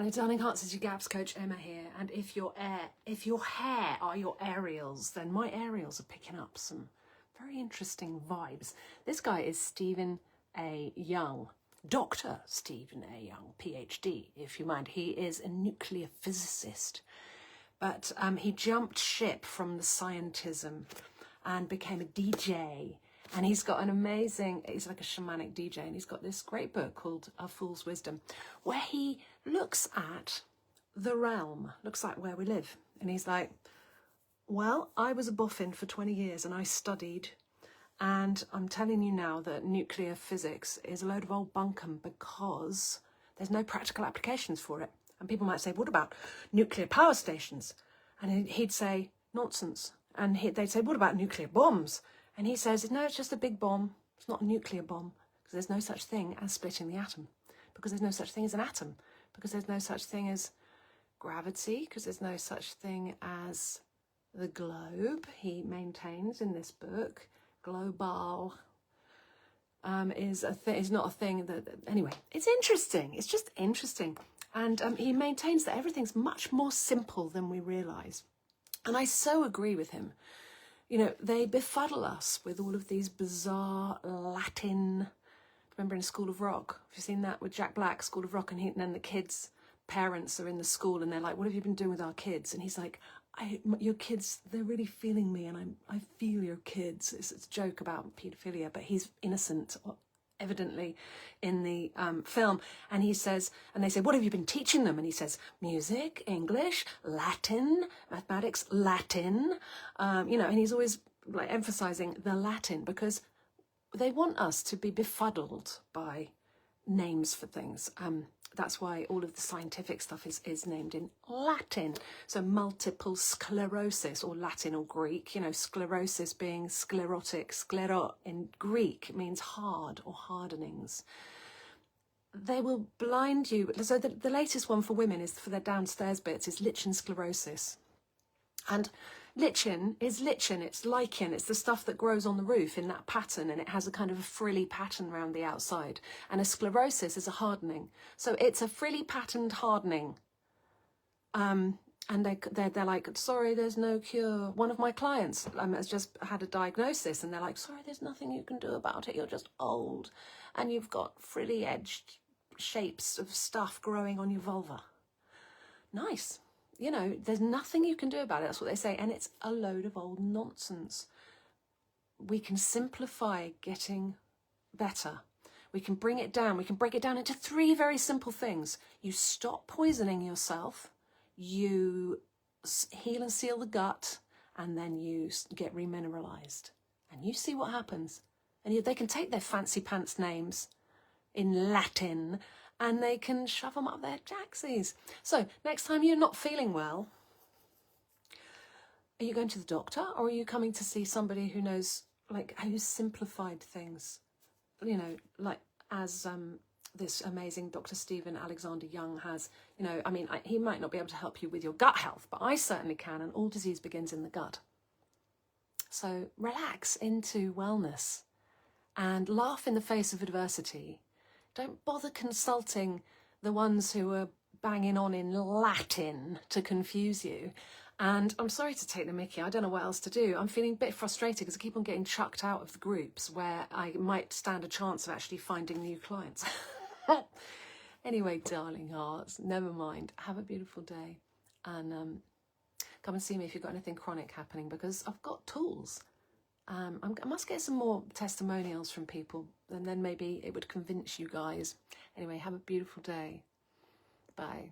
Hello, darling hearts. It's your Gaps coach Emma here. And if your hair are your aerials, then my aerials are picking up some very interesting vibes. This guy is Stephen A. Young, Dr. Stephen A. Young, PhD, if you mind. He is a nuclear physicist, but he jumped ship from the scientism and became a DJ. And he's got an amazing, he's like a shamanic DJ, and he's got this great book called A Fool's Wisdom, where he looks at the realm, looks like where we live. And he's like, well, I was a boffin for 20 years and I studied, and I'm telling you now that nuclear physics is a load of old bunkum because there's no practical applications for it. And people might say, what about nuclear power stations? And he'd say, nonsense. And they'd say, what about nuclear bombs? And he says, no, it's just a big bomb. It's not a nuclear bomb, because there's no such thing as splitting the atom, because there's no such thing as an atom, because there's no such thing as gravity, because there's no such thing as the globe. He maintains in this book, global is not a thing that, anyway, it's interesting. It's just interesting. And he maintains that everything's much more simple than we realise. And I so agree with him. You know, they befuddle us with all of these bizarre Latin. Remember in School of Rock? Have you seen that with Jack Black, School of Rock? And then the kids' parents are in the school and they're like, what have you been doing with our kids? And he's like, your kids, they're really feeling me, and I feel your kids. It's a joke about paedophilia, but he's innocent, evidently, in the film. And he says, and they say, what have you been teaching them? And he says, music, English, Latin, mathematics, Latin, you know, and he's always like emphasizing the Latin, because they want us to be befuddled by names for things. That's why all of the scientific stuff is named in Latin. So multiple sclerosis, or Latin or Greek, you know, sclerosis being sclerotic, sclero in Greek means hard or hardenings. They will blind you. So the latest one for women is for their downstairs bits is lichen sclerosis. And lichen is lichen, it's lichen, it's the stuff that grows on the roof in that pattern, and it has a kind of a frilly pattern around the outside. And a sclerosis is a hardening. So it's a frilly patterned hardening. And they're like, sorry, there's no cure. One of my clients has just had a diagnosis, and they're like, sorry, there's nothing you can do about it. You're just old, and you've got frilly edged shapes of stuff growing on your vulva. Nice. You know, there's nothing you can do about it. That's what they say. And it's a load of old nonsense. We can simplify getting better. We can bring it down. We can break it down into 3 very simple things. You stop poisoning yourself. You heal and seal the gut. And then you get remineralized. And you see what happens. And they can take their fancy pants names in Latin, and they can shove them up their jacksies. So next time you're not feeling well, are you going to the doctor, or are you coming to see somebody who knows, like, who's simplified things? You know, like as this amazing Dr. Stephen Alexander Young has, you know, I mean, he might not be able to help you with your gut health, but I certainly can, and all disease begins in the gut. So relax into wellness and laugh in the face of adversity. Don't bother consulting the ones who are banging on in Latin to confuse you. And I'm sorry to take the mickey. I don't know what else to do. I'm feeling a bit frustrated because I keep on getting chucked out of the groups where I might stand a chance of actually finding new clients. Anyway, darling hearts, never mind. Have a beautiful day. And come and see me if you've got anything chronic happening, because I've got tools. I must get some more testimonials from people, and then maybe it would convince you guys. Anyway, have a beautiful day. Bye.